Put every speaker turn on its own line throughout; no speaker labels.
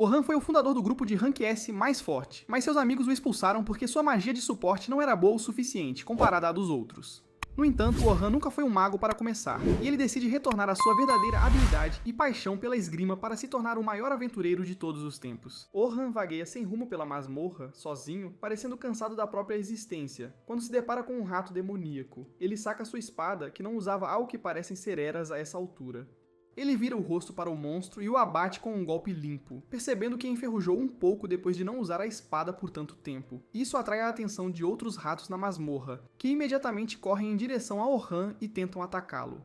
Orhan foi o fundador do grupo de Rank S mais forte, mas seus amigos o expulsaram porque sua magia de suporte não era boa o suficiente comparada à dos outros. No entanto, Orhan nunca foi um mago para começar, e ele decide retornar à sua verdadeira habilidade e paixão pela esgrima para se tornar o maior aventureiro de todos os tempos. Orhan vagueia sem rumo pela masmorra, sozinho, parecendo cansado da própria existência, quando se depara com um rato demoníaco. Ele saca sua espada, que não usava algo que parecem ser eras a essa altura. Ele vira o rosto para o monstro e o abate com um golpe limpo, percebendo que enferrujou um pouco depois de não usar a espada por tanto tempo. Isso atrai a atenção de outros ratos na masmorra, que imediatamente correm em direção a Orhan e tentam atacá-lo.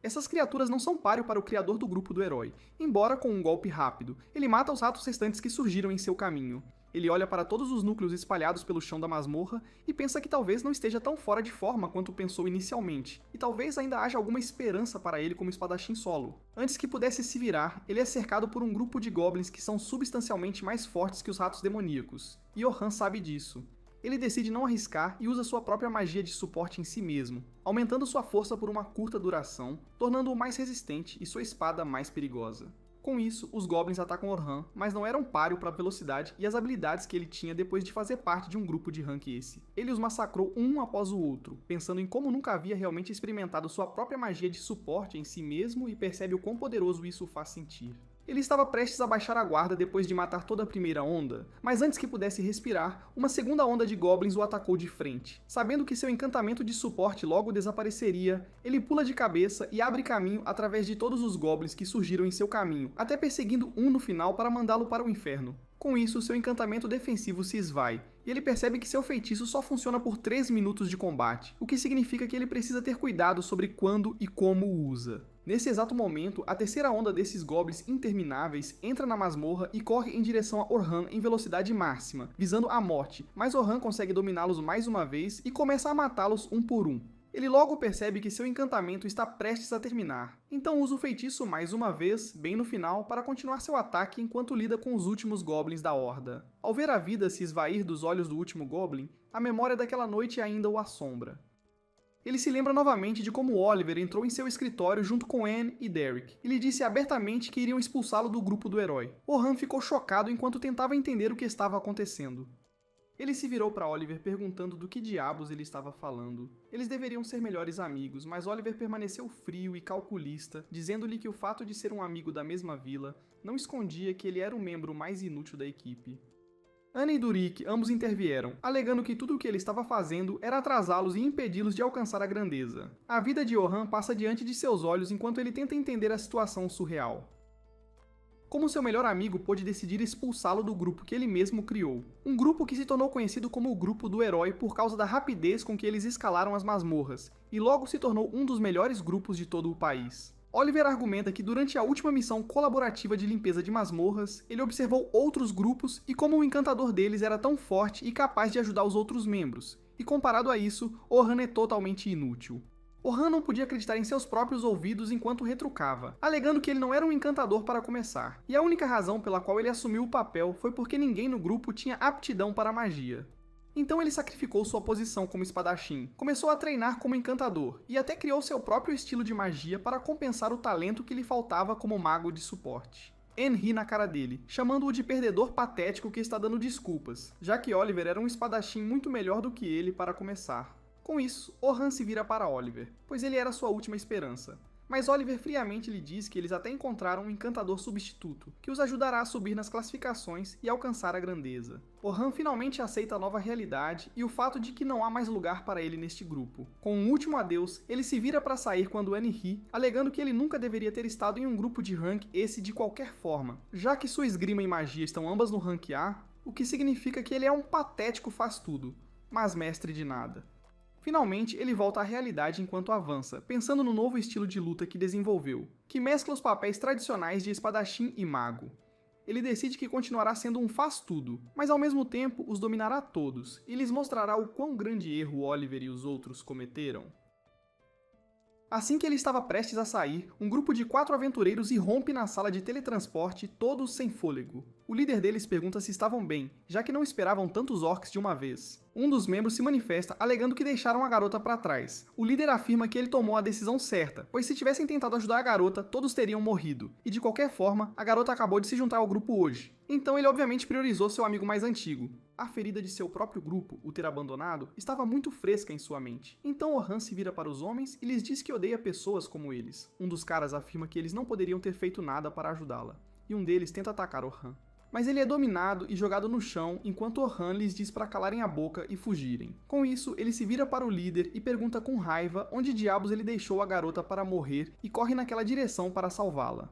Essas criaturas não são páreo para o criador do grupo do herói, embora com um golpe rápido, ele mata os ratos restantes que surgiram em seu caminho. Ele olha para todos os núcleos espalhados pelo chão da masmorra e pensa que talvez não esteja tão fora de forma quanto pensou inicialmente, e talvez ainda haja alguma esperança para ele como espadachim solo. Antes que pudesse se virar, ele é cercado por um grupo de goblins que são substancialmente mais fortes que os ratos demoníacos, e Orhan sabe disso. Ele decide não arriscar e usa sua própria magia de suporte em si mesmo, aumentando sua força por uma curta duração, tornando-o mais resistente e sua espada mais perigosa. Com isso, os goblins atacam Orhan, mas não eram páreo para a velocidade e as habilidades que ele tinha depois de fazer parte de um grupo de rank S. Ele os massacrou um após o outro, pensando em como nunca havia realmente experimentado sua própria magia de suporte em si mesmo e percebe o quão poderoso isso o faz sentir. Ele estava prestes a baixar a guarda depois de matar toda a primeira onda, mas antes que pudesse respirar, uma segunda onda de goblins o atacou de frente. Sabendo que seu encantamento de suporte logo desapareceria, ele pula de cabeça e abre caminho através de todos os goblins que surgiram em seu caminho, até perseguindo um no final para mandá-lo para o inferno. Com isso, seu encantamento defensivo se esvai, e ele percebe que seu feitiço só funciona por 3 minutos de combate, o que significa que ele precisa ter cuidado sobre quando e como o usa. Nesse exato momento, a terceira onda desses goblins intermináveis entra na masmorra e corre em direção a Orhan em velocidade máxima, visando a morte, mas Orhan consegue dominá-los mais uma vez e começa a matá-los um por um. Ele logo percebe que seu encantamento está prestes a terminar, então usa o feitiço mais uma vez, bem no final, para continuar seu ataque enquanto lida com os últimos goblins da horda. Ao ver a vida se esvair dos olhos do último goblin, a memória daquela noite ainda o assombra. Ele se lembra novamente de como Oliver entrou em seu escritório junto com Anne e Derek, e lhe disse abertamente que iriam expulsá-lo do grupo do herói. Orhan ficou chocado enquanto tentava entender o que estava acontecendo. Ele se virou para Oliver perguntando do que diabos ele estava falando. Eles deveriam ser melhores amigos, mas Oliver permaneceu frio e calculista, dizendo-lhe que o fato de ser um amigo da mesma vila não escondia que ele era o membro mais inútil da equipe. Anne e Durik ambos intervieram, alegando que tudo o que ele estava fazendo era atrasá-los e impedi-los de alcançar a grandeza. A vida de Orhan passa diante de seus olhos enquanto ele tenta entender a situação surreal. Como seu melhor amigo pôde decidir expulsá-lo do grupo que ele mesmo criou. Um grupo que se tornou conhecido como o Grupo do Herói por causa da rapidez com que eles escalaram as masmorras, e logo se tornou um dos melhores grupos de todo o país. Oliver argumenta que durante a última missão colaborativa de limpeza de masmorras, ele observou outros grupos e como o encantador deles era tão forte e capaz de ajudar os outros membros, e comparado a isso, Orhan é totalmente inútil. Orhan não podia acreditar em seus próprios ouvidos enquanto retrucava, alegando que ele não era um encantador para começar, e a única razão pela qual ele assumiu o papel foi porque ninguém no grupo tinha aptidão para a magia. Então ele sacrificou sua posição como espadachim, começou a treinar como encantador, e até criou seu próprio estilo de magia para compensar o talento que lhe faltava como mago de suporte. Anne ri na cara dele, chamando-o de perdedor patético que está dando desculpas, já que Oliver era um espadachim muito melhor do que ele para começar. Com isso, Orhan se vira para Oliver, pois ele era sua última esperança. Mas Oliver friamente lhe diz que eles até encontraram um encantador substituto, que os ajudará a subir nas classificações e alcançar a grandeza. Orhan finalmente aceita a nova realidade e o fato de que não há mais lugar para ele neste grupo. Com um último adeus, ele se vira para sair quando Anne ri, alegando que ele nunca deveria ter estado em um grupo de rank esse de qualquer forma, já que sua esgrima e magia estão ambas no rank A, o que significa que ele é um patético faz-tudo, mas mestre de nada. Finalmente, ele volta à realidade enquanto avança, pensando no novo estilo de luta que desenvolveu, que mescla os papéis tradicionais de espadachim e mago. Ele decide que continuará sendo um faz-tudo, mas ao mesmo tempo os dominará todos, e lhes mostrará o quão grande erro Oliver e os outros cometeram. Assim que ele estava prestes a sair, um grupo de 4 aventureiros irrompe na sala de teletransporte, todos sem fôlego. O líder deles pergunta se estavam bem, já que não esperavam tantos orcs de uma vez. Um dos membros se manifesta alegando que deixaram a garota para trás. O líder afirma que ele tomou a decisão certa, pois se tivessem tentado ajudar a garota, todos teriam morrido. E de qualquer forma, a garota acabou de se juntar ao grupo hoje. Então ele obviamente priorizou seu amigo mais antigo. A ferida de seu próprio grupo, o ter abandonado, estava muito fresca em sua mente. Então Orhan se vira para os homens e lhes diz que odeia pessoas como eles. Um dos caras afirma que eles não poderiam ter feito nada para ajudá-la. E um deles tenta atacar Orhan. Mas ele é dominado e jogado no chão enquanto Orhan lhes diz para calarem a boca e fugirem. Com isso, ele se vira para o líder e pergunta com raiva onde diabos ele deixou a garota para morrer e corre naquela direção para salvá-la.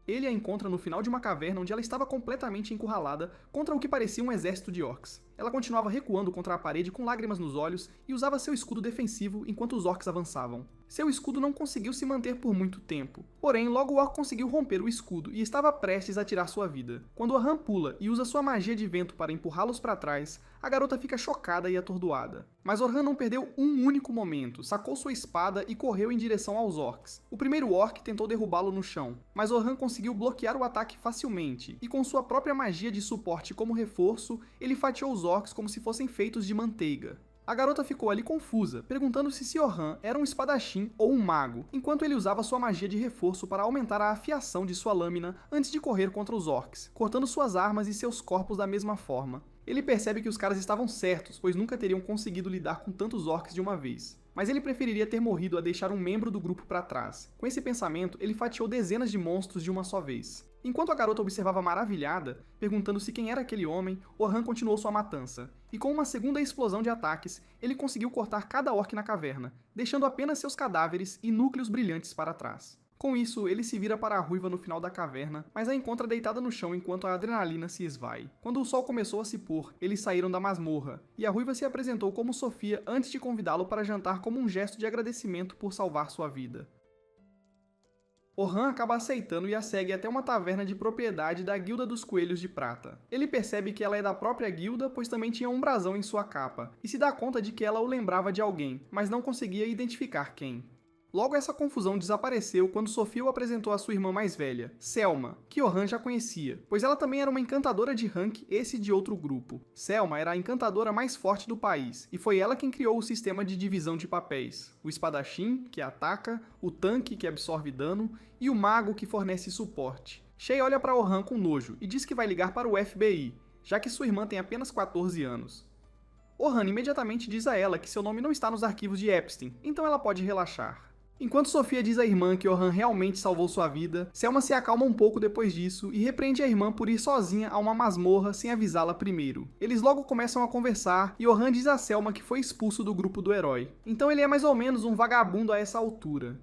Ele a encontra no final de uma caverna onde ela estava completamente encurralada contra o que parecia um exército de orcs. Ela continuava recuando contra a parede com lágrimas nos olhos e usava seu escudo defensivo enquanto os orcs avançavam. Seu escudo não conseguiu se manter por muito tempo, porém logo o orc conseguiu romper o escudo e estava prestes a tirar sua vida. Quando Orhan pula e usa sua magia de vento para empurrá-los para trás, a garota fica chocada e atordoada. Mas Orhan não perdeu um único momento, sacou sua espada e correu em direção aos orcs. O primeiro orc tentou derrubá-lo no chão, mas Orhan conseguiu bloquear o ataque facilmente, e com sua própria magia de suporte como reforço, ele fatiou os orcs como se fossem feitos de manteiga. A garota ficou ali confusa, perguntando-se se Orhan era um espadachim ou um mago, enquanto ele usava sua magia de reforço para aumentar a afiação de sua lâmina antes de correr contra os orcs, cortando suas armas e seus corpos da mesma forma. Ele percebe que os caras estavam certos, pois nunca teriam conseguido lidar com tantos orcs de uma vez. Mas ele preferiria ter morrido a deixar um membro do grupo para trás. Com esse pensamento, ele fatiou dezenas de monstros de uma só vez. Enquanto a garota observava maravilhada, perguntando-se quem era aquele homem, Orhan continuou sua matança. E com uma segunda explosão de ataques, ele conseguiu cortar cada orc na caverna, deixando apenas seus cadáveres e núcleos brilhantes para trás. Com isso, ele se vira para a ruiva no final da caverna, mas a encontra deitada no chão enquanto a adrenalina se esvai. Quando o sol começou a se pôr, eles saíram da masmorra, e a ruiva se apresentou como Sofia antes de convidá-lo para jantar como um gesto de agradecimento por salvar sua vida. Orhan acaba aceitando e a segue até uma taverna de propriedade da Guilda dos Coelhos de Prata. Ele percebe que ela é da própria guilda, pois também tinha um brasão em sua capa, e se dá conta de que ela o lembrava de alguém, mas não conseguia identificar quem. Logo essa confusão desapareceu quando Sofia o apresentou à sua irmã mais velha, Selma, que Orhan já conhecia, pois ela também era uma encantadora de rank, esse de outro grupo. Selma era a encantadora mais forte do país, e foi ela quem criou o sistema de divisão de papéis. O espadachim, que ataca, o tanque, que absorve dano, e o mago, que fornece suporte. Shay olha para Orhan com nojo e diz que vai ligar para o FBI, já que sua irmã tem apenas 14 anos. Orhan imediatamente diz a ela que seu nome não está nos arquivos de Epstein, então ela pode relaxar. Enquanto Sofia diz à irmã que Orhan realmente salvou sua vida, Selma se acalma um pouco depois disso e repreende a irmã por ir sozinha a uma masmorra sem avisá-la primeiro. Eles logo começam a conversar e Orhan diz a Selma que foi expulso do grupo do herói. Então ele é mais ou menos um vagabundo a essa altura.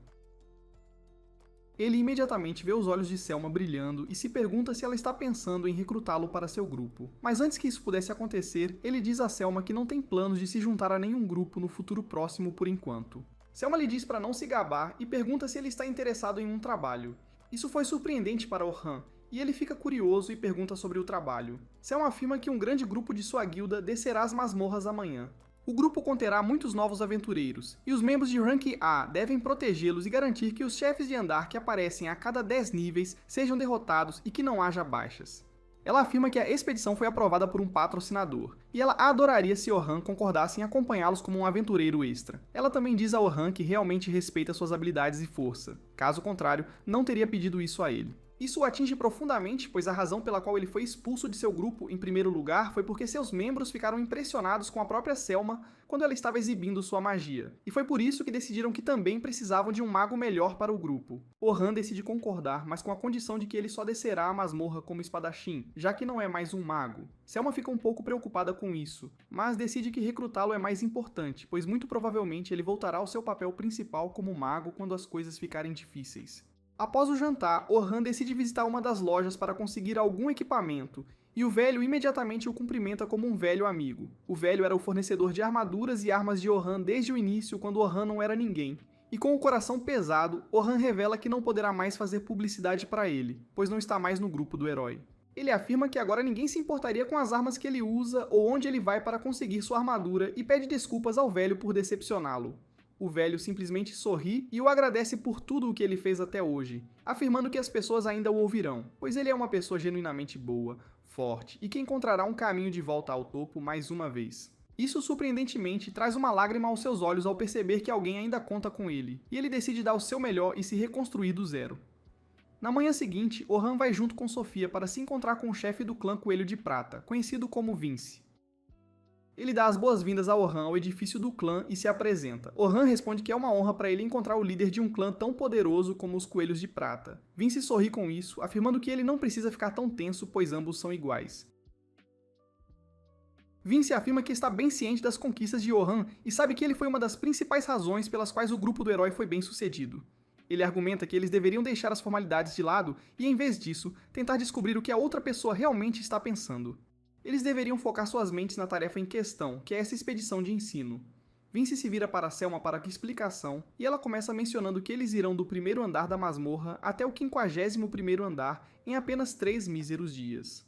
Ele imediatamente vê os olhos de Selma brilhando e se pergunta se ela está pensando em recrutá-lo para seu grupo. Mas antes que isso pudesse acontecer, ele diz a Selma que não tem planos de se juntar a nenhum grupo no futuro próximo por enquanto. Selma lhe diz para não se gabar e pergunta se ele está interessado em um trabalho. Isso foi surpreendente para Orhan, e ele fica curioso e pergunta sobre o trabalho. Selma afirma que um grande grupo de sua guilda descerá as masmorras amanhã. O grupo conterá muitos novos aventureiros, e os membros de Rank A devem protegê-los e garantir que os chefes de andar que aparecem a cada 10 níveis sejam derrotados e que não haja baixas. Ela afirma que a expedição foi aprovada por um patrocinador, e ela adoraria se Orhan concordasse em acompanhá-los como um aventureiro extra. Ela também diz a Orhan que realmente respeita suas habilidades e força. Caso contrário, não teria pedido isso a ele. Isso o atinge profundamente, pois a razão pela qual ele foi expulso de seu grupo em primeiro lugar foi porque seus membros ficaram impressionados com a própria Selma quando ela estava exibindo sua magia. E foi por isso que decidiram que também precisavam de um mago melhor para o grupo. Orhan decide concordar, mas com a condição de que ele só descerá a masmorra como espadachim, já que não é mais um mago. Selma fica um pouco preocupada com isso, mas decide que recrutá-lo é mais importante, pois muito provavelmente ele voltará ao seu papel principal como mago quando as coisas ficarem difíceis. Após o jantar, Orhan decide visitar uma das lojas para conseguir algum equipamento, e o velho imediatamente o cumprimenta como um velho amigo. O velho era o fornecedor de armaduras e armas de Orhan desde o início, quando Orhan não era ninguém. E com o coração pesado, Orhan revela que não poderá mais fazer publicidade para ele, pois não está mais no grupo do herói. Ele afirma que agora ninguém se importaria com as armas que ele usa ou onde ele vai para conseguir sua armadura e pede desculpas ao velho por decepcioná-lo. O velho simplesmente sorri e o agradece por tudo o que ele fez até hoje, afirmando que as pessoas ainda o ouvirão, pois ele é uma pessoa genuinamente boa, forte e que encontrará um caminho de volta ao topo mais uma vez. Isso surpreendentemente traz uma lágrima aos seus olhos ao perceber que alguém ainda conta com ele, e ele decide dar o seu melhor e se reconstruir do zero. Na manhã seguinte, Orhan vai junto com Sofia para se encontrar com o chefe do clã Coelho de Prata, conhecido como Vince. Ele dá as boas-vindas a Orhan ao edifício do clã e se apresenta. Orhan responde que é uma honra para ele encontrar o líder de um clã tão poderoso como os Coelhos de Prata. Vince sorri com isso, afirmando que ele não precisa ficar tão tenso, pois ambos são iguais. Vince afirma que está bem ciente das conquistas de Orhan e sabe que ele foi uma das principais razões pelas quais o grupo do herói foi bem sucedido. Ele argumenta que eles deveriam deixar as formalidades de lado e, em vez disso, tentar descobrir o que a outra pessoa realmente está pensando. Eles deveriam focar suas mentes na tarefa em questão, que é essa expedição de ensino. Vince se vira para Selma para explicação, e ela começa mencionando que eles irão do primeiro andar da masmorra até o 51º andar em apenas 3 míseros dias.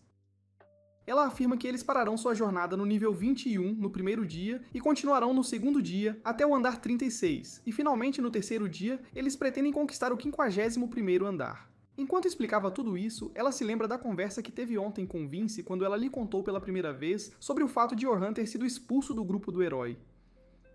Ela afirma que eles pararão sua jornada no nível 21 no primeiro dia e continuarão no segundo dia até o andar 36, e finalmente no terceiro dia eles pretendem conquistar o 51º andar. Enquanto explicava tudo isso, ela se lembra da conversa que teve ontem com Vince quando ela lhe contou pela primeira vez sobre o fato de Orhan ter sido expulso do grupo do herói.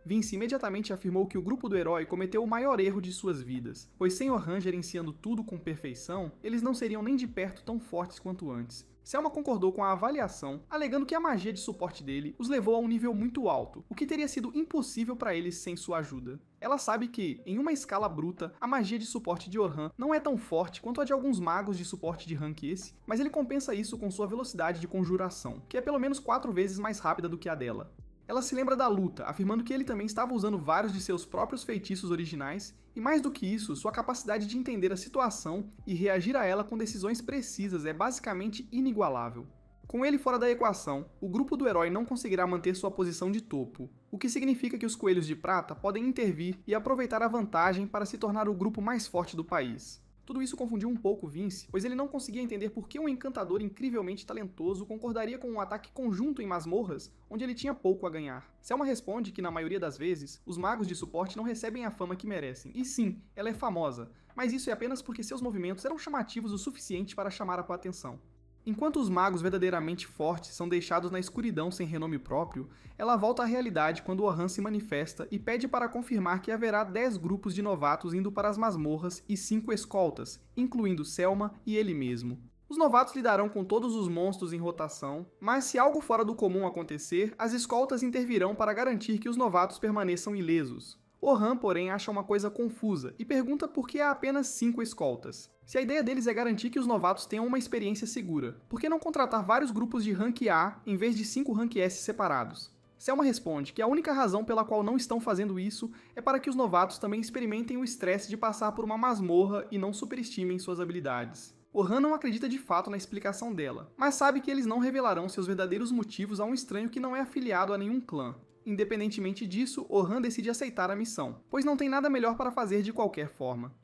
Vince imediatamente afirmou que o grupo do herói cometeu o maior erro de suas vidas, pois sem Orhan gerenciando tudo com perfeição, eles não seriam nem de perto tão fortes quanto antes. Selma concordou com a avaliação, alegando que a magia de suporte dele os levou a um nível muito alto, o que teria sido impossível para eles sem sua ajuda. Ela sabe que, em uma escala bruta, a magia de suporte de Orhan não é tão forte quanto a de alguns magos de suporte de rank esse, mas ele compensa isso com sua velocidade de conjuração, que é pelo menos 4 vezes mais rápida do que a dela. Ela se lembra da luta, afirmando que ele também estava usando vários de seus próprios feitiços originais, e mais do que isso, sua capacidade de entender a situação e reagir a ela com decisões precisas é basicamente inigualável. Com ele fora da equação, o grupo do herói não conseguirá manter sua posição de topo, o que significa que os Coelhos de Prata podem intervir e aproveitar a vantagem para se tornar o grupo mais forte do país. Tudo isso confundiu um pouco Vince, pois ele não conseguia entender por que um encantador incrivelmente talentoso concordaria com um ataque conjunto em masmorras, onde ele tinha pouco a ganhar. Selma responde que, na maioria das vezes, os magos de suporte não recebem a fama que merecem. E sim, ela é famosa, mas isso é apenas porque seus movimentos eram chamativos o suficiente para chamar a atenção. Enquanto os magos verdadeiramente fortes são deixados na escuridão sem renome próprio, ela volta à realidade quando Orhan se manifesta e pede para confirmar que haverá 10 grupos de novatos indo para as masmorras e 5 escoltas, incluindo Selma e ele mesmo. Os novatos lidarão com todos os monstros em rotação, mas se algo fora do comum acontecer, as escoltas intervirão para garantir que os novatos permaneçam ilesos. Orhan, porém, acha uma coisa confusa e pergunta por que há apenas 5 escoltas. Se a ideia deles é garantir que os novatos tenham uma experiência segura, por que não contratar vários grupos de Rank A em vez de 5 Rank S separados? Selma responde que a única razão pela qual não estão fazendo isso é para que os novatos também experimentem o estresse de passar por uma masmorra e não superestimem suas habilidades. Orhan não acredita de fato na explicação dela, mas sabe que eles não revelarão seus verdadeiros motivos a um estranho que não é afiliado a nenhum clã. Independentemente disso, Orhan decide aceitar a missão, pois não tem nada melhor para fazer de qualquer forma.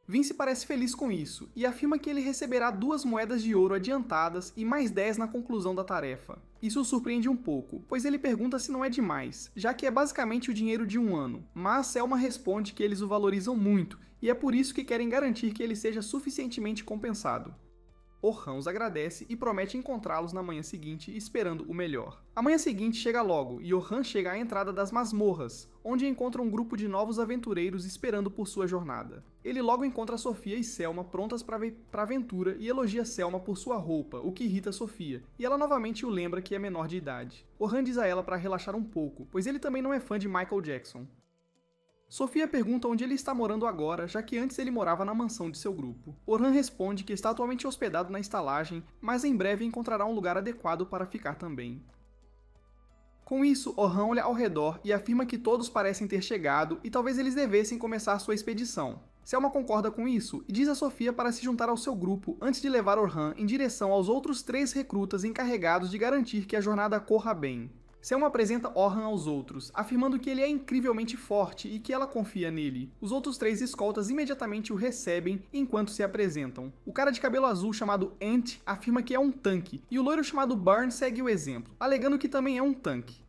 Vince parece feliz com isso, e afirma que ele receberá 2 moedas de ouro adiantadas e mais 10 na conclusão da tarefa. Isso o surpreende um pouco, pois ele pergunta se não é demais, já que é basicamente o dinheiro de um ano, mas Selma responde que eles o valorizam muito, e é por isso que querem garantir que ele seja suficientemente compensado. Orhan os agradece e promete encontrá-los na manhã seguinte, esperando o melhor. A manhã seguinte chega logo, e Orhan chega à entrada das masmorras, onde encontra um grupo de novos aventureiros esperando por sua jornada. Ele logo encontra Sofia e Selma prontas para a aventura e elogia Selma por sua roupa, o que irrita Sofia, e ela novamente o lembra que é menor de idade. Orhan diz a ela para relaxar um pouco, pois ele também não é fã de Michael Jackson. Sofia pergunta onde ele está morando agora, já que antes ele morava na mansão de seu grupo. Orhan responde que está atualmente hospedado na estalagem, mas em breve encontrará um lugar adequado para ficar também. Com isso, Orhan olha ao redor e afirma que todos parecem ter chegado e talvez eles devessem começar sua expedição. Selma concorda com isso e diz a Sofia para se juntar ao seu grupo antes de levar Orhan em direção aos outros 3 recrutas encarregados de garantir que a jornada corra bem. Selma apresenta Orhan aos outros, afirmando que ele é incrivelmente forte e que ela confia nele. Os outros 3 escoltas imediatamente o recebem enquanto se apresentam. O cara de cabelo azul chamado Ant afirma que é um tanque, e o loiro chamado Burn segue o exemplo, alegando que também é um tanque.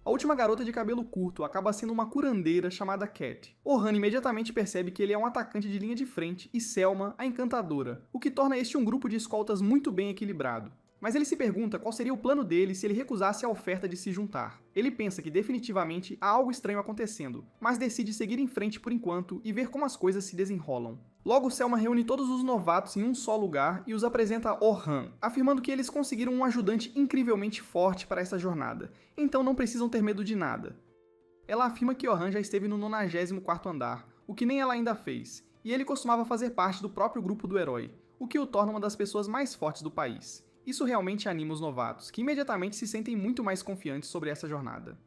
A última garota de cabelo curto acaba sendo uma curandeira chamada Cat. Orhan imediatamente percebe que ele é um atacante de linha de frente e Selma, a encantadora, o que torna este um grupo de escoltas muito bem equilibrado. Mas ele se pergunta qual seria o plano dele se ele recusasse a oferta de se juntar. Ele pensa que definitivamente há algo estranho acontecendo, mas decide seguir em frente por enquanto e ver como as coisas se desenrolam. Logo, Selma reúne todos os novatos em um só lugar e os apresenta a Orhan, afirmando que eles conseguiram um ajudante incrivelmente forte para essa jornada, então não precisam ter medo de nada. Ela afirma que Orhan já esteve no 94º andar, o que nem ela ainda fez, e ele costumava fazer parte do próprio grupo do herói, o que o torna uma das pessoas mais fortes do país. Isso realmente anima os novatos, que imediatamente se sentem muito mais confiantes sobre essa jornada.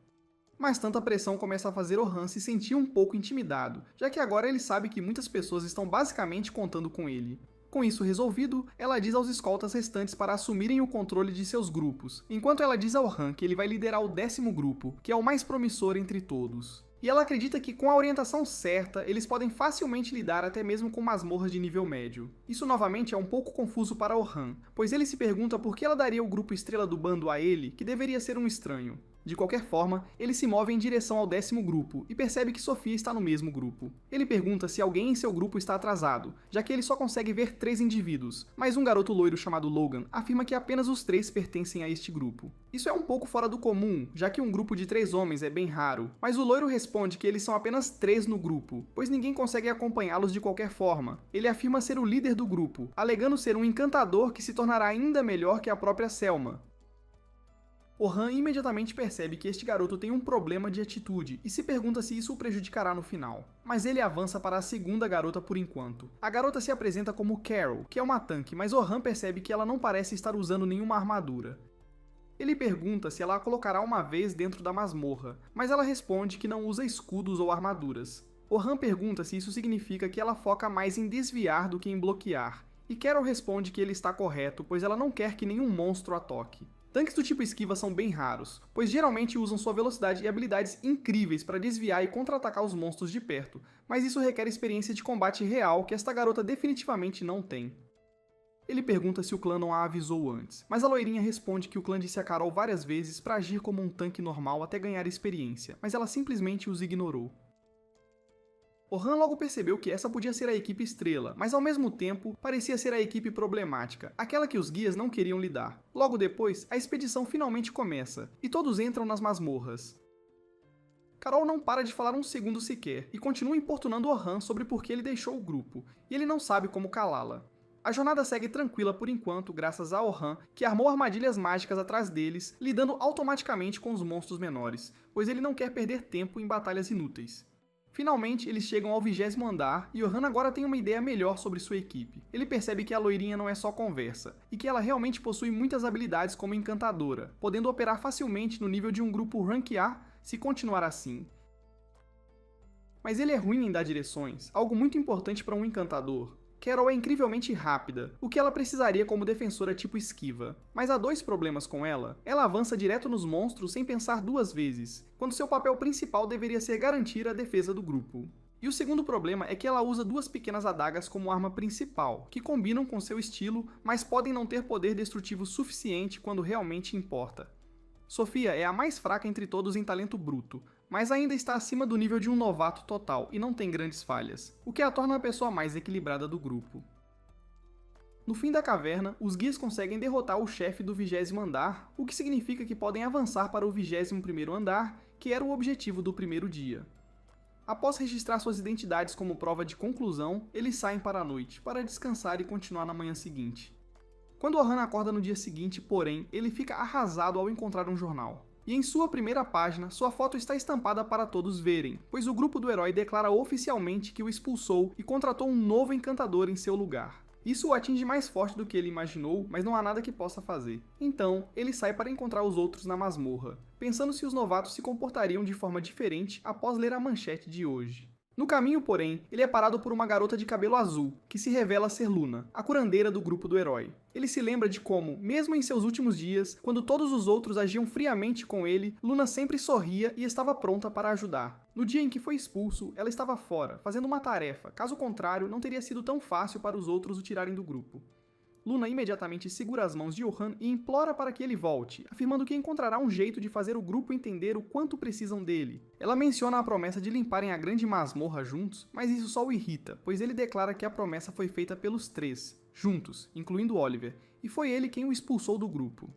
Mas tanta pressão começa a fazer Orhan se sentir um pouco intimidado, já que agora ele sabe que muitas pessoas estão basicamente contando com ele. Com isso resolvido, ela diz aos escoltas restantes para assumirem o controle de seus grupos, enquanto ela diz a Orhan que ele vai liderar o 10º grupo, que é o mais promissor entre todos. E ela acredita que com a orientação certa, eles podem facilmente lidar até mesmo com masmorras de nível médio. Isso novamente é um pouco confuso para Orhan, pois ele se pergunta por que ela daria o grupo estrela do bando a ele, que deveria ser um estranho. De qualquer forma, ele se move em direção ao 10º grupo e percebe que Sofia está no mesmo grupo. Ele pergunta se alguém em seu grupo está atrasado, já que ele só consegue ver 3 indivíduos, mas um garoto loiro chamado Logan afirma que apenas os 3 pertencem a este grupo. Isso é um pouco fora do comum, já que um grupo de 3 homens é bem raro, mas o loiro responde que eles são apenas 3 no grupo, pois ninguém consegue acompanhá-los de qualquer forma. Ele afirma ser o líder do grupo, alegando ser um encantador que se tornará ainda melhor que a própria Selma. Orhan imediatamente percebe que este garoto tem um problema de atitude e se pergunta se isso o prejudicará no final. Mas ele avança para a segunda garota por enquanto. A garota se apresenta como Carol, que é uma tanque, mas Orhan percebe que ela não parece estar usando nenhuma armadura. Ele pergunta se ela a colocará uma vez dentro da masmorra, mas ela responde que não usa escudos ou armaduras. Orhan pergunta se isso significa que ela foca mais em desviar do que em bloquear, e Carol responde que ele está correto, pois ela não quer que nenhum monstro a toque. Tanques do tipo esquiva são bem raros, pois geralmente usam sua velocidade e habilidades incríveis para desviar e contra-atacar os monstros de perto, mas isso requer experiência de combate real que esta garota definitivamente não tem. Ele pergunta se o clã não a avisou antes, mas a loirinha responde que o clã disse a Carol várias vezes para agir como um tanque normal até ganhar experiência, mas ela simplesmente os ignorou. Orhan logo percebeu que essa podia ser a equipe estrela, mas ao mesmo tempo parecia ser a equipe problemática, aquela que os guias não queriam lidar. Logo depois, a expedição finalmente começa, e todos entram nas masmorras. Carol não para de falar um segundo sequer, e continua importunando Orhan sobre por que ele deixou o grupo, e ele não sabe como calá-la. A jornada segue tranquila por enquanto, graças a Orhan, que armou armadilhas mágicas atrás deles, lidando automaticamente com os monstros menores, pois ele não quer perder tempo em batalhas inúteis. Finalmente, eles chegam ao 20º andar e Orhan agora tem uma ideia melhor sobre sua equipe. Ele percebe que a loirinha não é só conversa, e que ela realmente possui muitas habilidades como encantadora, podendo operar facilmente no nível de um grupo Rank A se continuar assim. Mas ele é ruim em dar direções, algo muito importante para um encantador. Carol é incrivelmente rápida, o que ela precisaria como defensora tipo esquiva. Mas há 2 problemas com ela. Ela avança direto nos monstros sem pensar 2 vezes, quando seu papel principal deveria ser garantir a defesa do grupo. E o segundo problema é que ela usa 2 pequenas adagas como arma principal, que combinam com seu estilo, mas podem não ter poder destrutivo suficiente quando realmente importa. Sofia é a mais fraca entre todos em talento bruto, mas ainda está acima do nível de um novato total e não tem grandes falhas, o que a torna a pessoa mais equilibrada do grupo. No fim da caverna, os guias conseguem derrotar o chefe do 20º andar, o que significa que podem avançar para o 21º andar, que era o objetivo do primeiro dia. Após registrar suas identidades como prova de conclusão, eles saem para a noite, para descansar e continuar na manhã seguinte. Quando Orhan acorda no dia seguinte, porém, ele fica arrasado ao encontrar um jornal. E em sua primeira página, sua foto está estampada para todos verem, pois o grupo do herói declara oficialmente que o expulsou e contratou um novo encantador em seu lugar. Isso o atinge mais forte do que ele imaginou, mas não há nada que possa fazer. Então, ele sai para encontrar os outros na masmorra, pensando se os novatos se comportariam de forma diferente após ler a manchete de hoje. No caminho, porém, ele é parado por uma garota de cabelo azul, que se revela ser Luna, a curandeira do grupo do herói. Ele se lembra de como, mesmo em seus últimos dias, quando todos os outros agiam friamente com ele, Luna sempre sorria e estava pronta para ajudar. No dia em que foi expulso, ela estava fora, fazendo uma tarefa, caso contrário, não teria sido tão fácil para os outros o tirarem do grupo. Luna imediatamente segura as mãos de Orhan e implora para que ele volte, afirmando que encontrará um jeito de fazer o grupo entender o quanto precisam dele. Ela menciona a promessa de limparem a grande masmorra juntos, mas isso só o irrita, pois ele declara que a promessa foi feita pelos três, juntos, incluindo Oliver, e foi ele quem o expulsou do grupo.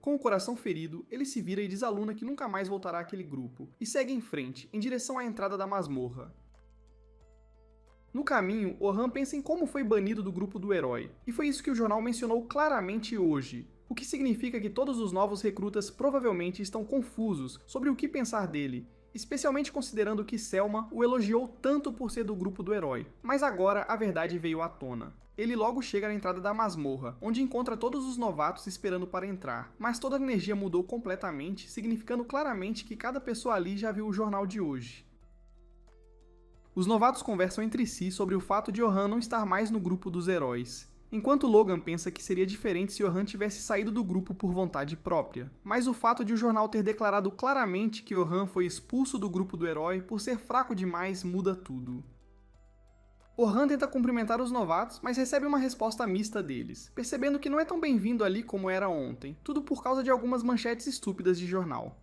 Com o coração ferido, ele se vira e diz a Luna que nunca mais voltará àquele grupo, e segue em frente, em direção à entrada da masmorra. No caminho, Orhan pensa em como foi banido do grupo do herói, e foi isso que o jornal mencionou claramente hoje, o que significa que todos os novos recrutas provavelmente estão confusos sobre o que pensar dele, especialmente considerando que Selma o elogiou tanto por ser do grupo do herói, mas agora a verdade veio à tona. Ele logo chega na entrada da masmorra, onde encontra todos os novatos esperando para entrar, mas toda a energia mudou completamente, significando claramente que cada pessoa ali já viu o jornal de hoje. Os novatos conversam entre si sobre o fato de Orhan não estar mais no grupo dos heróis, enquanto Logan pensa que seria diferente se Orhan tivesse saído do grupo por vontade própria. Mas o fato de o jornal ter declarado claramente que Orhan foi expulso do grupo do herói por ser fraco demais muda tudo. Orhan tenta cumprimentar os novatos, mas recebe uma resposta mista deles, percebendo que não é tão bem-vindo ali como era ontem, tudo por causa de algumas manchetes estúpidas de jornal.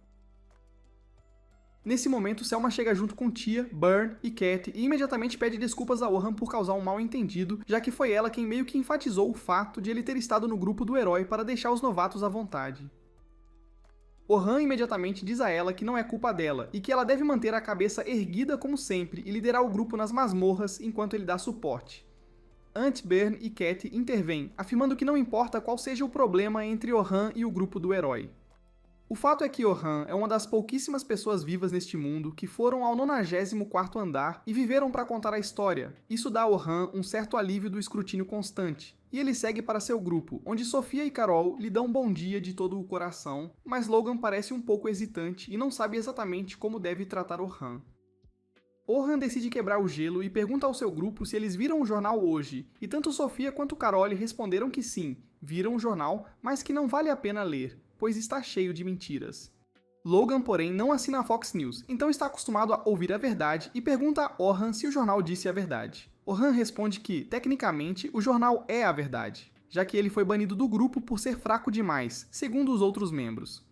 Nesse momento, Selma chega junto com Tia, Burn e Cat e imediatamente pede desculpas a Orhan por causar um mal-entendido, já que foi ela quem meio que enfatizou o fato de ele ter estado no grupo do herói para deixar os novatos à vontade. Orhan imediatamente diz a ela que não é culpa dela e que ela deve manter a cabeça erguida como sempre e liderar o grupo nas masmorras enquanto ele dá suporte. Ant, Burn e Cat intervêm, afirmando que não importa qual seja o problema entre Orhan e o grupo do herói. O fato é que Orhan é uma das pouquíssimas pessoas vivas neste mundo que foram ao 94º andar e viveram para contar a história. Isso dá a Orhan um certo alívio do escrutínio constante. E ele segue para seu grupo, onde Sofia e Carol lhe dão bom dia de todo o coração, mas Logan parece um pouco hesitante e não sabe exatamente como deve tratar Orhan. Orhan decide quebrar o gelo e pergunta ao seu grupo se eles viram o jornal hoje, e tanto Sofia quanto Carol responderam que sim, viram o jornal, mas que não vale a pena ler, pois está cheio de mentiras. Logan, porém, não assina a Fox News, então está acostumado a ouvir a verdade e pergunta a Orhan se o jornal disse a verdade. Orhan responde que, tecnicamente, o jornal é a verdade, já que ele foi banido do grupo por ser fraco demais, segundo os outros membros.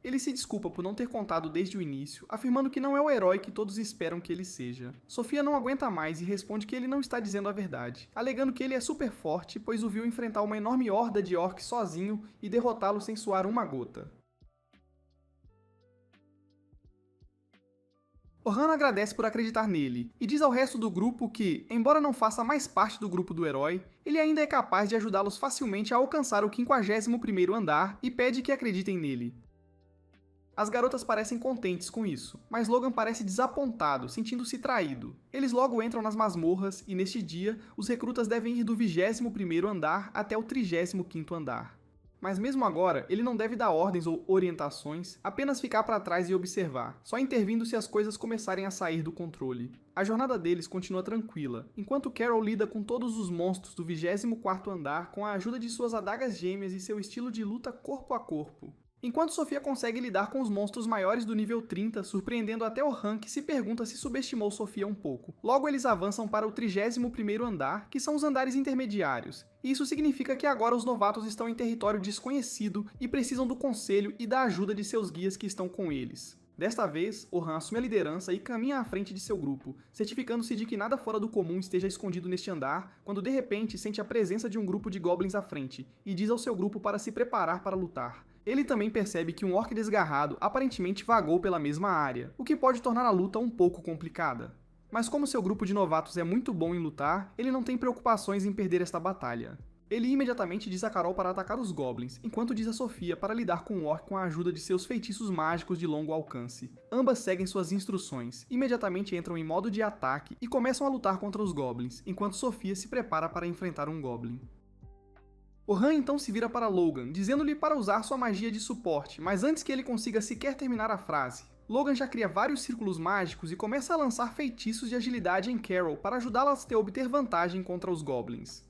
Ele se desculpa por não ter contado desde o início, afirmando que não é o herói que todos esperam que ele seja. Sofia não aguenta mais e responde que ele não está dizendo a verdade, alegando que ele é super forte, pois o viu enfrentar uma enorme horda de orcs sozinho e derrotá-lo sem suar uma gota. Orhan agradece por acreditar nele, e diz ao resto do grupo que, embora não faça mais parte do grupo do herói, ele ainda é capaz de ajudá-los facilmente a alcançar o 51º andar e pede que acreditem nele. As garotas parecem contentes com isso, mas Logan parece desapontado, sentindo-se traído. Eles logo entram nas masmorras e, neste dia, os recrutas devem ir do 21º andar até o 35º andar. Mas mesmo agora, ele não deve dar ordens ou orientações, apenas ficar para trás e observar, só intervindo se as coisas começarem a sair do controle. A jornada deles continua tranquila, enquanto Carol lida com todos os monstros do 24º andar com a ajuda de suas adagas gêmeas e seu estilo de luta corpo a corpo. Enquanto Sofia consegue lidar com os monstros maiores do nível 30, surpreendendo até Orhan, que se pergunta se subestimou Sofia um pouco. Logo eles avançam para o 31º andar, que são os andares intermediários. E isso significa que agora os novatos estão em território desconhecido e precisam do conselho e da ajuda de seus guias que estão com eles. Desta vez, Orhan assume a liderança e caminha à frente de seu grupo, certificando-se de que nada fora do comum esteja escondido neste andar, quando de repente sente a presença de um grupo de goblins à frente, e diz ao seu grupo para se preparar para lutar. Ele também percebe que um orc desgarrado aparentemente vagou pela mesma área, o que pode tornar a luta um pouco complicada. Mas como seu grupo de novatos é muito bom em lutar, ele não tem preocupações em perder esta batalha. Ele imediatamente diz a Carol para atacar os goblins, enquanto diz a Sofia para lidar com o orc com a ajuda de seus feitiços mágicos de longo alcance. Ambas seguem suas instruções, imediatamente entram em modo de ataque e começam a lutar contra os goblins, enquanto Sofia se prepara para enfrentar um goblin. Orhan então se vira para Logan, dizendo-lhe para usar sua magia de suporte, mas antes que ele consiga sequer terminar a frase, Logan já cria vários círculos mágicos e começa a lançar feitiços de agilidade em Carol para ajudá-la a obter vantagem contra os goblins.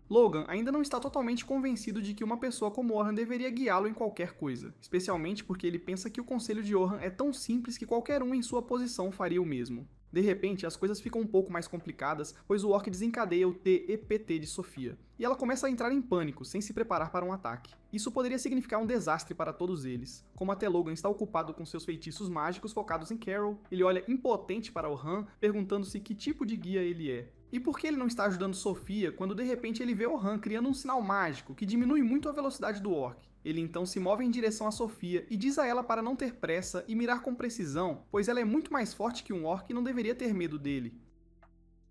Logan ainda não está totalmente convencido de que uma pessoa como Orhan deveria guiá-lo em qualquer coisa, especialmente porque ele pensa que o conselho de Orhan é tão simples que qualquer um em sua posição faria o mesmo. De repente, as coisas ficam um pouco mais complicadas, pois o orc desencadeia o TEPT de Sofia, e ela começa a entrar em pânico, sem se preparar para um ataque. Isso poderia significar um desastre para todos eles. Como até Logan está ocupado com seus feitiços mágicos focados em Carol, ele olha impotente para Orhan, perguntando-se que tipo de guia ele é. E por que ele não está ajudando Sofia quando de repente ele vê Orhan criando um sinal mágico que diminui muito a velocidade do orc? Ele então se move em direção a Sofia e diz a ela para não ter pressa e mirar com precisão, pois ela é muito mais forte que um orc e não deveria ter medo dele.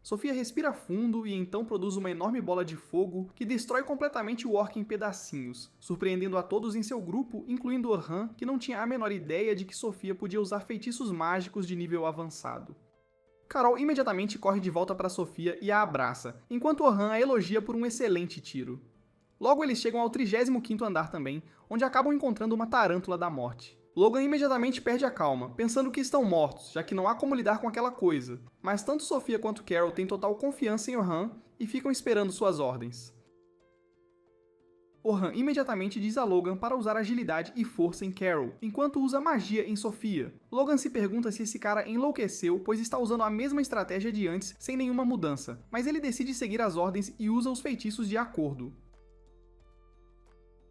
Sofia respira fundo e então produz uma enorme bola de fogo que destrói completamente o orc em pedacinhos, surpreendendo a todos em seu grupo, incluindo Orhan, que não tinha a menor ideia de que Sofia podia usar feitiços mágicos de nível avançado. Carol imediatamente corre de volta para Sofia e a abraça, enquanto Orhan a elogia por um excelente tiro. Logo eles chegam ao 35º andar também, onde acabam encontrando uma tarântula da morte. Logan imediatamente perde a calma, pensando que estão mortos, já que não há como lidar com aquela coisa. Mas tanto Sofia quanto Carol têm total confiança em Orhan e ficam esperando suas ordens. Orhan imediatamente diz a Logan para usar agilidade e força em Carol, enquanto usa magia em Sofia. Logan se pergunta se esse cara enlouqueceu, pois está usando a mesma estratégia de antes, sem nenhuma mudança, mas ele decide seguir as ordens e usa os feitiços de acordo.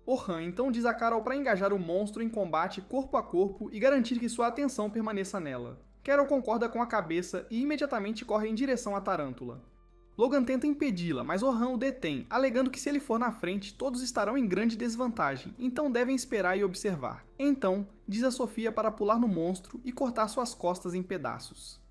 Orhan então diz a Carol para engajar o monstro em combate corpo a corpo e garantir que sua atenção permaneça nela. Carol concorda com a cabeça e imediatamente corre em direção à tarântula. Logan tenta impedi-la, mas Orhan o detém, alegando que se ele for na frente, todos estarão em grande desvantagem, então devem esperar e observar. Então, diz a Sofia para pular no monstro e cortar suas costas em pedaços.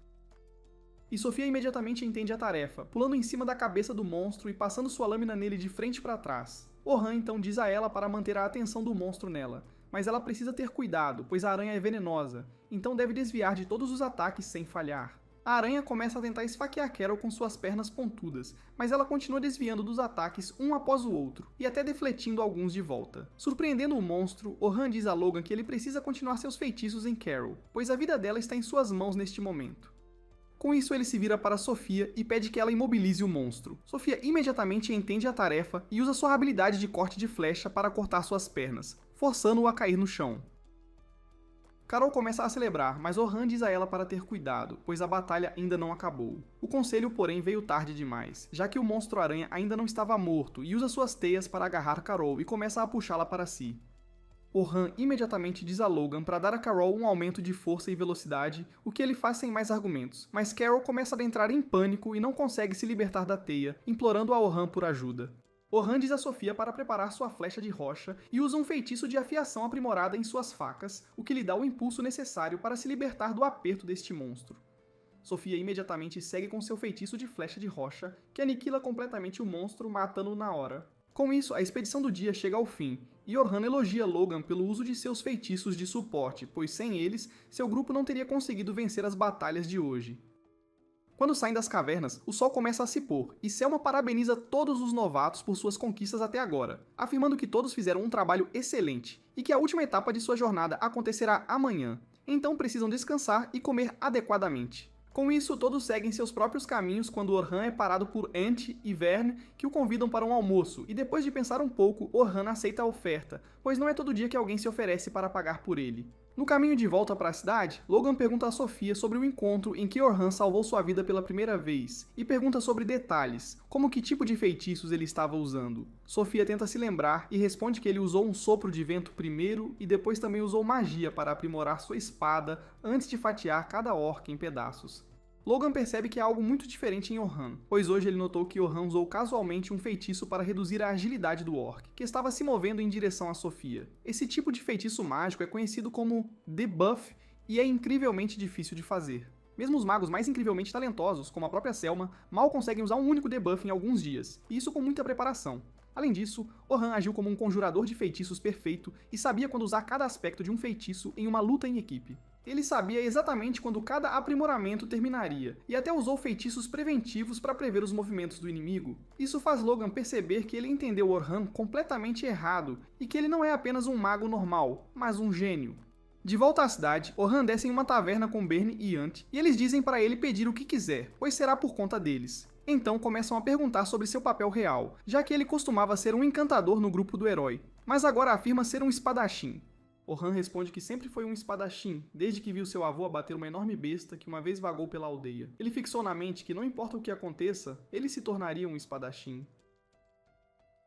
E Sofia imediatamente entende a tarefa, pulando em cima da cabeça do monstro e passando sua lâmina nele de frente para trás. Orhan então diz a ela para manter a atenção do monstro nela, mas ela precisa ter cuidado, pois a aranha é venenosa, então deve desviar de todos os ataques sem falhar. A aranha começa a tentar esfaquear Carol com suas pernas pontudas, mas ela continua desviando dos ataques um após o outro, e até defletindo alguns de volta. Surpreendendo o monstro, Orhan diz a Logan que ele precisa continuar seus feitiços em Carol, pois a vida dela está em suas mãos neste momento. Com isso, ele se vira para Sofia e pede que ela imobilize o monstro. Sofia imediatamente entende a tarefa e usa sua habilidade de corte de flecha para cortar suas pernas, forçando-o a cair no chão. Carol começa a celebrar, mas Orhan diz a ela para ter cuidado, pois a batalha ainda não acabou. O conselho, porém, veio tarde demais, já que o monstro-aranha ainda não estava morto e usa suas teias para agarrar Carol e começa a puxá-la para si. Orhan imediatamente diz a Logan para dar a Carol um aumento de força e velocidade, o que ele faz sem mais argumentos, mas Carol começa a entrar em pânico e não consegue se libertar da teia, implorando a Orhan por ajuda. Orhan diz a Sofia para preparar sua flecha de rocha e usa um feitiço de afiação aprimorada em suas facas, o que lhe dá o impulso necessário para se libertar do aperto deste monstro. Sofia imediatamente segue com seu feitiço de flecha de rocha, que aniquila completamente o monstro, matando-o na hora. Com isso, a expedição do dia chega ao fim, e Orhan elogia Logan pelo uso de seus feitiços de suporte, pois sem eles, seu grupo não teria conseguido vencer as batalhas de hoje. Quando saem das cavernas, o sol começa a se pôr, e Selma parabeniza todos os novatos por suas conquistas até agora, afirmando que todos fizeram um trabalho excelente, e que a última etapa de sua jornada acontecerá amanhã, então precisam descansar e comer adequadamente. Com isso, todos seguem seus próprios caminhos quando Orhan é parado por Ant e Vern, que o convidam para um almoço, e depois de pensar um pouco, Orhan aceita a oferta, pois não é todo dia que alguém se oferece para pagar por ele. No caminho de volta para a cidade, Logan pergunta a Sofia sobre o encontro em que Orhan salvou sua vida pela primeira vez, e pergunta sobre detalhes, como que tipo de feitiços ele estava usando. Sofia tenta se lembrar e responde que ele usou um sopro de vento primeiro e depois também usou magia para aprimorar sua espada antes de fatiar cada orc em pedaços. Logan percebe que há algo muito diferente em Orhan, pois hoje ele notou que Orhan usou casualmente um feitiço para reduzir a agilidade do orc, que estava se movendo em direção a Sofia. Esse tipo de feitiço mágico é conhecido como debuff e é incrivelmente difícil de fazer. Mesmo os magos mais incrivelmente talentosos, como a própria Selma, mal conseguem usar um único debuff em alguns dias, e isso com muita preparação. Além disso, Orhan agiu como um conjurador de feitiços perfeito e sabia quando usar cada aspecto de um feitiço em uma luta em equipe. Ele sabia exatamente quando cada aprimoramento terminaria, e até usou feitiços preventivos para prever os movimentos do inimigo. Isso faz Logan perceber que ele entendeu Orhan completamente errado, e que ele não é apenas um mago normal, mas um gênio. De volta à cidade, Orhan desce em uma taverna com Bern e Ant, e eles dizem para ele pedir o que quiser, pois será por conta deles. Então começam a perguntar sobre seu papel real, já que ele costumava ser um encantador no grupo do herói, mas agora afirma ser um espadachim. Orhan responde que sempre foi um espadachim, desde que viu seu avô abater uma enorme besta que uma vez vagou pela aldeia. Ele fixou na mente que não importa o que aconteça, ele se tornaria um espadachim.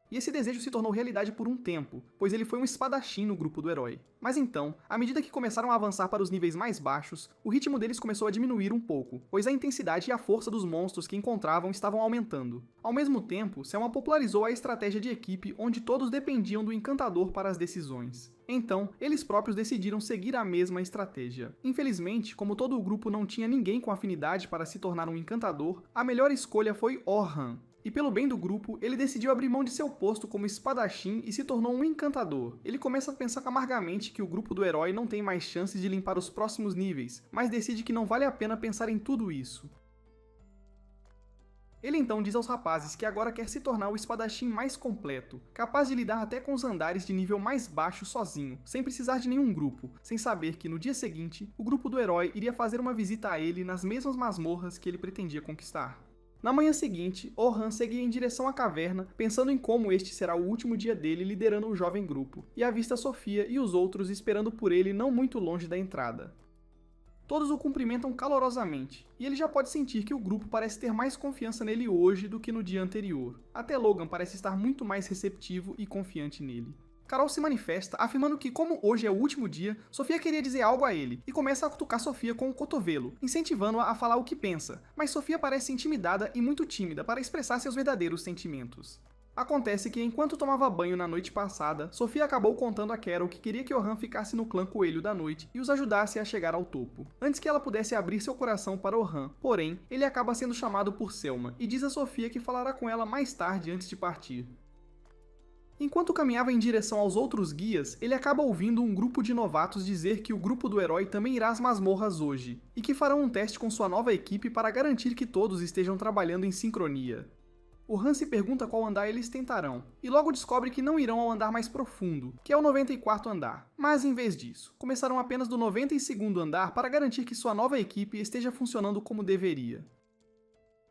E esse desejo se tornou realidade por um tempo, pois ele foi um espadachim no grupo do herói. Mas então, à medida que começaram a avançar para os níveis mais baixos, o ritmo deles começou a diminuir um pouco, pois a intensidade e a força dos monstros que encontravam estavam aumentando. Ao mesmo tempo, Selma popularizou a estratégia de equipe onde todos dependiam do encantador para as decisões. Então, eles próprios decidiram seguir a mesma estratégia. Infelizmente, como todo o grupo não tinha ninguém com afinidade para se tornar um encantador, a melhor escolha foi Orhan. E pelo bem do grupo, ele decidiu abrir mão de seu posto como espadachim e se tornou um encantador. Ele começa a pensar amargamente que o grupo do herói não tem mais chances de limpar os próximos níveis, mas decide que não vale a pena pensar em tudo isso. Ele então diz aos rapazes que agora quer se tornar o espadachim mais completo, capaz de lidar até com os andares de nível mais baixo sozinho, sem precisar de nenhum grupo, sem saber que no dia seguinte, o grupo do herói iria fazer uma visita a ele nas mesmas masmorras que ele pretendia conquistar. Na manhã seguinte, Orhan seguia em direção à caverna, pensando em como este será o último dia dele liderando o jovem grupo, e avista Sofia e os outros esperando por ele não muito longe da entrada. Todos o cumprimentam calorosamente, e ele já pode sentir que o grupo parece ter mais confiança nele hoje do que no dia anterior. Até Logan parece estar muito mais receptivo e confiante nele. Carol se manifesta, afirmando que, como hoje é o último dia, Sofia queria dizer algo a ele, e começa a cutucar Sofia com o cotovelo, incentivando-a a falar o que pensa, mas Sofia parece intimidada e muito tímida para expressar seus verdadeiros sentimentos. Acontece que, enquanto tomava banho na noite passada, Sofia acabou contando a Carol que queria que Orhan ficasse no clã Coelho da Noite e os ajudasse a chegar ao topo, antes que ela pudesse abrir seu coração para Orhan. Porém, ele acaba sendo chamado por Selma, e diz a Sofia que falará com ela mais tarde antes de partir. Enquanto caminhava em direção aos outros guias, ele acaba ouvindo um grupo de novatos dizer que o grupo do herói também irá às masmorras hoje, e que farão um teste com sua nova equipe para garantir que todos estejam trabalhando em sincronia. Orhan se pergunta qual andar eles tentarão, e logo descobre que não irão ao andar mais profundo, que é o 94º andar. Mas em vez disso, começaram apenas do 92º andar para garantir que sua nova equipe esteja funcionando como deveria.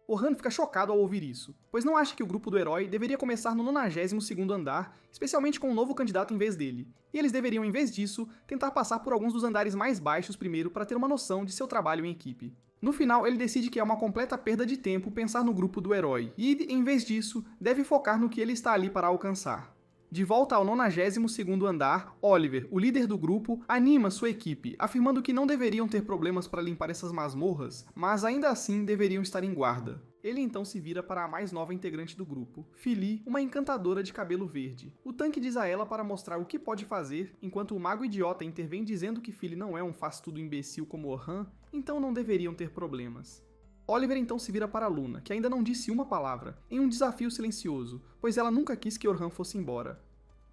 Orhan fica chocado ao ouvir isso, pois não acha que o grupo do herói deveria começar no 92º andar, especialmente com um novo candidato em vez dele, e eles deveriam, em vez disso, tentar passar por alguns dos andares mais baixos primeiro para ter uma noção de seu trabalho em equipe. No final, ele decide que é uma completa perda de tempo pensar no grupo do herói, e, em vez disso, deve focar no que ele está ali para alcançar. De volta ao 92º andar, Oliver, o líder do grupo, anima sua equipe, afirmando que não deveriam ter problemas para limpar essas masmorras, mas ainda assim deveriam estar em guarda. Ele então se vira para a mais nova integrante do grupo, Philly, uma encantadora de cabelo verde. O tanque diz a ela para mostrar o que pode fazer, enquanto o mago idiota intervém dizendo que Philly não é um faz-tudo imbecil como Orhan, então não deveriam ter problemas. Oliver então se vira para Luna, que ainda não disse uma palavra, em um desafio silencioso, pois ela nunca quis que Orhan fosse embora.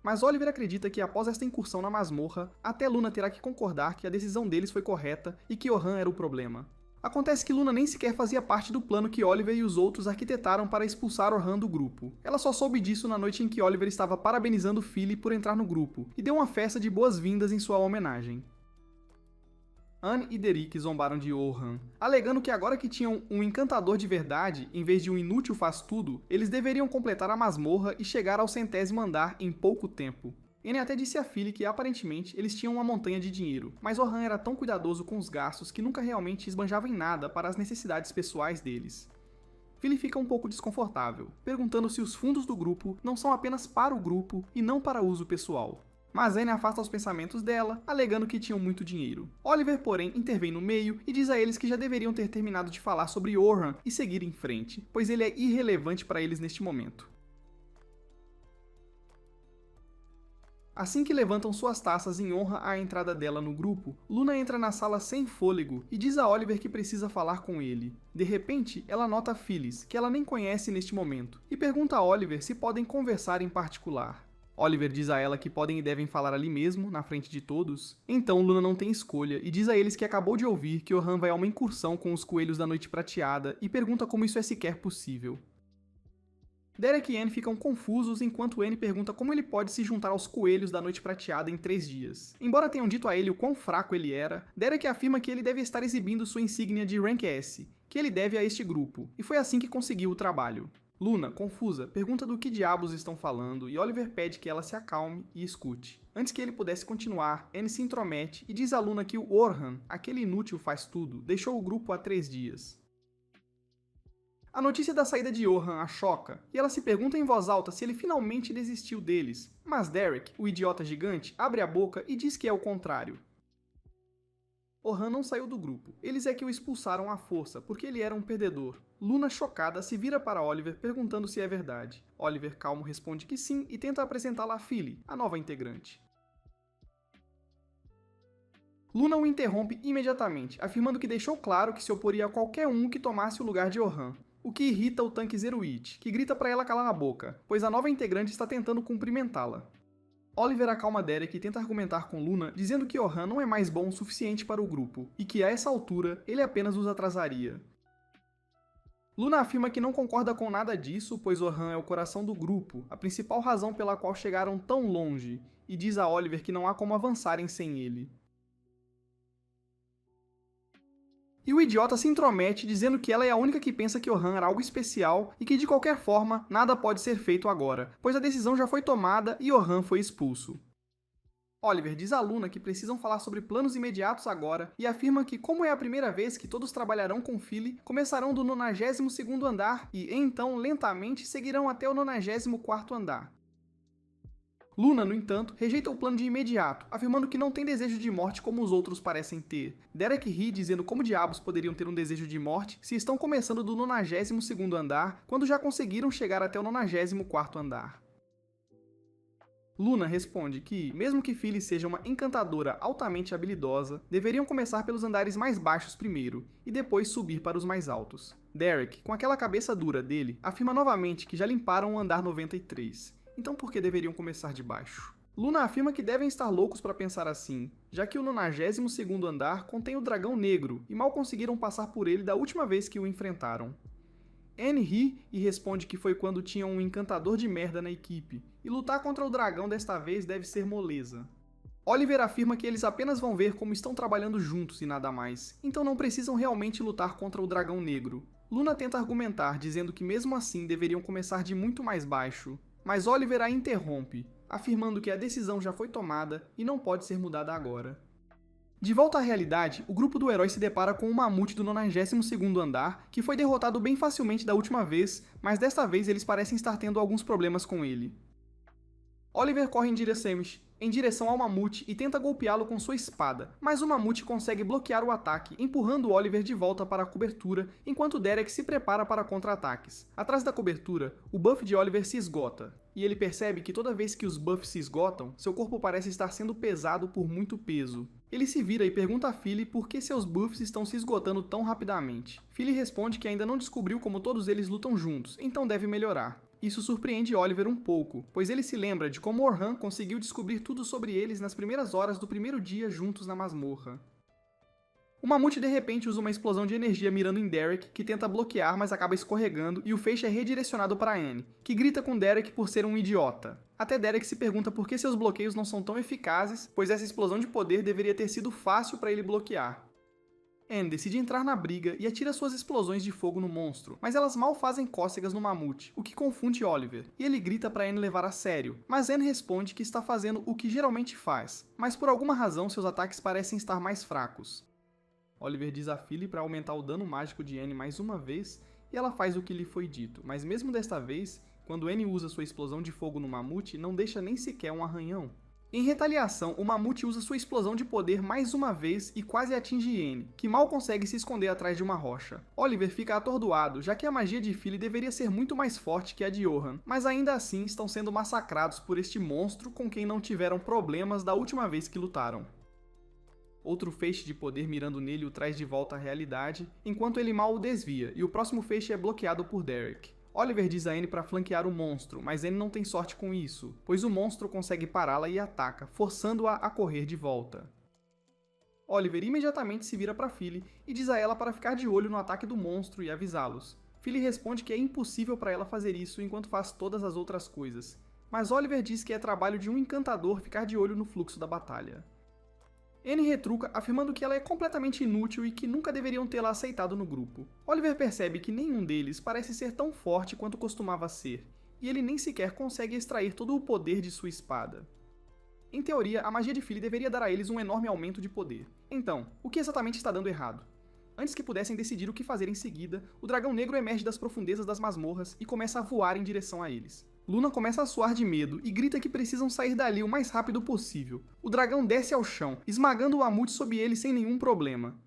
Mas Oliver acredita que após esta incursão na masmorra, até Luna terá que concordar que a decisão deles foi correta e que Orhan era o problema. Acontece que Luna nem sequer fazia parte do plano que Oliver e os outros arquitetaram para expulsar Orhan do grupo. Ela só soube disso na noite em que Oliver estava parabenizando Philly por entrar no grupo, e deu uma festa de boas-vindas em sua homenagem. Anne e Derek zombaram de Orhan, alegando que agora que tinham um encantador de verdade, em vez de um inútil faz-tudo, eles deveriam completar a masmorra e chegar ao 100º andar em pouco tempo. Anne até disse a Philly que aparentemente eles tinham uma montanha de dinheiro, mas Orhan era tão cuidadoso com os gastos que nunca realmente esbanjava em nada para as necessidades pessoais deles. Philly fica um pouco desconfortável, perguntando se os fundos do grupo não são apenas para o grupo e não para uso pessoal. Mas Anne afasta os pensamentos dela, alegando que tinham muito dinheiro. Oliver, porém, intervém no meio e diz a eles que já deveriam ter terminado de falar sobre Orhan e seguir em frente, pois ele é irrelevante para eles neste momento. Assim que levantam suas taças em honra à entrada dela no grupo, Luna entra na sala sem fôlego e diz a Oliver que precisa falar com ele. De repente, ela nota Phyllis, que ela nem conhece neste momento, e pergunta a Oliver se podem conversar em particular. Oliver diz a ela que podem e devem falar ali mesmo, na frente de todos. Então Luna não tem escolha e diz a eles que acabou de ouvir que Orhan vai a uma incursão com os Coelhos da Noite Prateada e pergunta como isso é sequer possível. Derek e Anne ficam confusos enquanto Anne pergunta como ele pode se juntar aos Coelhos da Noite Prateada em 3 dias. Embora tenham dito a ele o quão fraco ele era, Derek afirma que ele deve estar exibindo sua insígnia de Rank S, que ele deve a este grupo, e foi assim que conseguiu o trabalho. Luna, confusa, pergunta do que diabos estão falando e Oliver pede que ela se acalme e escute. Antes que ele pudesse continuar, Anne se intromete e diz a Luna que o Orhan, aquele inútil faz tudo, deixou o grupo há 3 dias. A notícia da saída de Orhan a choca, e ela se pergunta em voz alta se ele finalmente desistiu deles. Mas Derek, o idiota gigante, abre a boca e diz que é o contrário. Orhan não saiu do grupo, eles é que o expulsaram à força, porque ele era um perdedor. Luna, chocada, se vira para Oliver perguntando se é verdade. Oliver, calmo, responde que sim e tenta apresentá-la a Philly, a nova integrante. Luna o interrompe imediatamente, afirmando que deixou claro que se oporia a qualquer um que tomasse o lugar de Orhan, o que irrita o tanque Zeruit, que grita para ela calar a boca, pois a nova integrante está tentando cumprimentá-la. Oliver acalma Derek e tenta argumentar com Luna, dizendo que Orhan não é mais bom o suficiente para o grupo, e que a essa altura ele apenas os atrasaria. Luna afirma que não concorda com nada disso, pois Orhan é o coração do grupo, a principal razão pela qual chegaram tão longe, e diz a Oliver que não há como avançarem sem ele. E o idiota se intromete, dizendo que ela é a única que pensa que Orhan era algo especial e que, de qualquer forma, nada pode ser feito agora, pois a decisão já foi tomada e Orhan foi expulso. Oliver diz a Luna que precisam falar sobre planos imediatos agora e afirma que, como é a primeira vez que todos trabalharão com Philly, começarão do 92º andar e, então, lentamente, seguirão até o 94º andar. Luna, no entanto, rejeita o plano de imediato, afirmando que não tem desejo de morte como os outros parecem ter. Derek ri, dizendo como diabos poderiam ter um desejo de morte se estão começando do 92º andar, quando já conseguiram chegar até o 94º andar. Luna responde que, mesmo que Philly seja uma encantadora altamente habilidosa, deveriam começar pelos andares mais baixos primeiro, e depois subir para os mais altos. Derek, com aquela cabeça dura dele, afirma novamente que já limparam o andar 93. Então por que deveriam começar de baixo? Luna afirma que devem estar loucos para pensar assim, já que o 92º andar contém o dragão negro e mal conseguiram passar por ele da última vez que o enfrentaram. Anne ri e responde que foi quando tinham um encantador de merda na equipe, e lutar contra o dragão desta vez deve ser moleza. Oliver afirma que eles apenas vão ver como estão trabalhando juntos e nada mais, então não precisam realmente lutar contra o dragão negro. Luna tenta argumentar, dizendo que mesmo assim deveriam começar de muito mais baixo, mas Oliver a interrompe, afirmando que a decisão já foi tomada e não pode ser mudada agora. De volta à realidade, o grupo do herói se depara com um mamute do 92º andar, que foi derrotado bem facilmente da última vez, mas desta vez eles parecem estar tendo alguns problemas com ele. Oliver corre em direção ao mamute e tenta golpeá-lo com sua espada, mas o mamute consegue bloquear o ataque, empurrando Oliver de volta para a cobertura, enquanto Derek se prepara para contra-ataques. Atrás da cobertura, o buff de Oliver se esgota, e ele percebe que toda vez que os buffs se esgotam, seu corpo parece estar sendo pesado por muito peso. Ele se vira e pergunta a Philly por que seus buffs estão se esgotando tão rapidamente. Philly responde que ainda não descobriu como todos eles lutam juntos, então deve melhorar. Isso surpreende Oliver um pouco, pois ele se lembra de como Orhan conseguiu descobrir tudo sobre eles nas primeiras horas do primeiro dia juntos na masmorra. O mamute de repente usa uma explosão de energia mirando em Derek, que tenta bloquear, mas acaba escorregando, e o feixe é redirecionado para Anne, que grita com Derek por ser um idiota. Até Derek se pergunta por que seus bloqueios não são tão eficazes, pois essa explosão de poder deveria ter sido fácil para ele bloquear. Anne decide entrar na briga e atira suas explosões de fogo no monstro, mas elas mal fazem cócegas no mamute, o que confunde Oliver, e ele grita para Anne levar a sério, mas Anne responde que está fazendo o que geralmente faz, mas por alguma razão seus ataques parecem estar mais fracos. Oliver diz a Philly para aumentar o dano mágico de Anne mais uma vez, e ela faz o que lhe foi dito, mas mesmo desta vez, quando Anne usa sua explosão de fogo no mamute, não deixa nem sequer um arranhão. Em retaliação, o mamute usa sua explosão de poder mais uma vez e quase atinge Anne, que mal consegue se esconder atrás de uma rocha. Oliver fica atordoado, já que a magia de Philly deveria ser muito mais forte que a de Orhan, mas ainda assim estão sendo massacrados por este monstro com quem não tiveram problemas da última vez que lutaram. Outro feixe de poder mirando nele o traz de volta à realidade, enquanto ele mal o desvia, e o próximo feixe é bloqueado por Derek. Oliver diz a Anne para flanquear o monstro, mas Anne não tem sorte com isso, pois o monstro consegue pará-la e ataca, forçando-a a correr de volta. Oliver imediatamente se vira para Philly e diz a ela para ficar de olho no ataque do monstro e avisá-los. Philly responde que é impossível para ela fazer isso enquanto faz todas as outras coisas, mas Oliver diz que é trabalho de um encantador ficar de olho no fluxo da batalha. Annie retruca afirmando que ela é completamente inútil e que nunca deveriam tê-la aceitado no grupo. Oliver percebe que nenhum deles parece ser tão forte quanto costumava ser, e ele nem sequer consegue extrair todo o poder de sua espada. Em teoria, a magia de Philly deveria dar a eles um enorme aumento de poder. Então, o que exatamente está dando errado? Antes que pudessem decidir o que fazer em seguida, o dragão negro emerge das profundezas das masmorras e começa a voar em direção a eles. Luna começa a suar de medo e grita que precisam sair dali o mais rápido possível. O dragão desce ao chão, esmagando o Amute sob ele sem nenhum problema.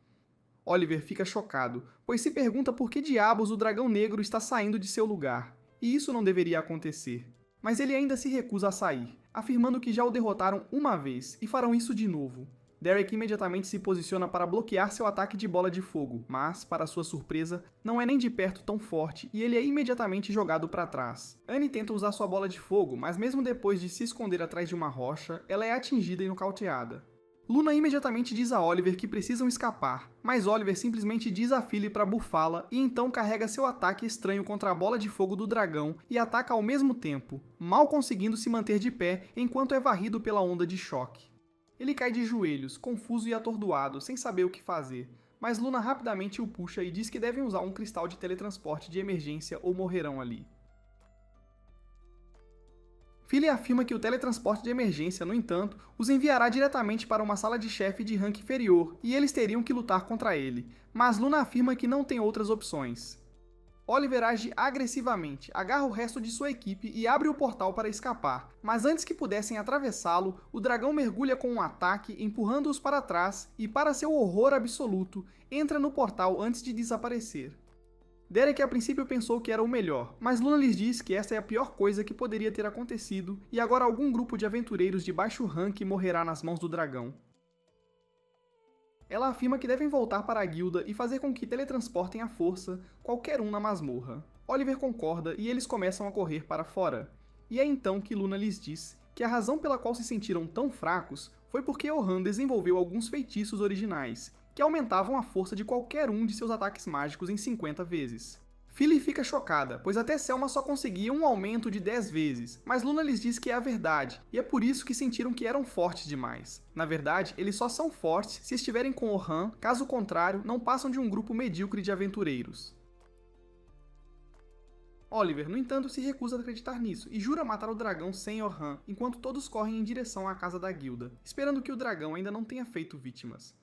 Oliver fica chocado, pois se pergunta por que diabos o dragão negro está saindo de seu lugar, e isso não deveria acontecer. Mas ele ainda se recusa a sair, afirmando que já o derrotaram uma vez e farão isso de novo. Derek imediatamente se posiciona para bloquear seu ataque de bola de fogo, mas, para sua surpresa, não é nem de perto tão forte e ele é imediatamente jogado para trás. Annie tenta usar sua bola de fogo, mas mesmo depois de se esconder atrás de uma rocha, ela é atingida e nocauteada. Luna imediatamente diz a Oliver que precisam escapar, mas Oliver simplesmente diz a Philly para bufá-la e então carrega seu ataque estranho contra a bola de fogo do dragão e ataca ao mesmo tempo, mal conseguindo se manter de pé enquanto é varrido pela onda de choque. Ele cai de joelhos, confuso e atordoado, sem saber o que fazer, mas Luna rapidamente o puxa e diz que devem usar um cristal de teletransporte de emergência ou morrerão ali. Philly afirma que o teletransporte de emergência, no entanto, os enviará diretamente para uma sala de chefe de rank inferior e eles teriam que lutar contra ele, mas Luna afirma que não tem outras opções. Oliver age agressivamente, agarra o resto de sua equipe e abre o portal para escapar, mas antes que pudessem atravessá-lo, o dragão mergulha com um ataque, empurrando-os para trás e, para seu horror absoluto, entra no portal antes de desaparecer. Derek a princípio pensou que era o melhor, mas Luna lhes diz que essa é a pior coisa que poderia ter acontecido e agora algum grupo de aventureiros de baixo rank morrerá nas mãos do dragão. Ela afirma que devem voltar para a guilda e fazer com que teletransportem à força qualquer um na masmorra. Oliver concorda e eles começam a correr para fora. E é então que Luna lhes diz que a razão pela qual se sentiram tão fracos foi porque Orhan desenvolveu alguns feitiços originais, que aumentavam a força de qualquer um de seus ataques mágicos em 50 vezes. Philly fica chocada, pois até Selma só conseguia um aumento de 10 vezes, mas Luna lhes diz que é a verdade, e é por isso que sentiram que eram fortes demais. Na verdade, eles só são fortes se estiverem com Orhan, caso contrário, não passam de um grupo medíocre de aventureiros. Oliver, no entanto, se recusa a acreditar nisso e jura matar o dragão sem Orhan, enquanto todos correm em direção à casa da guilda, esperando que o dragão ainda não tenha feito vítimas.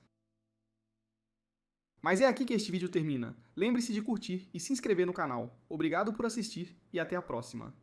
Mas é aqui que este vídeo termina. Lembre-se de curtir e se inscrever no canal. Obrigado por assistir e até a próxima.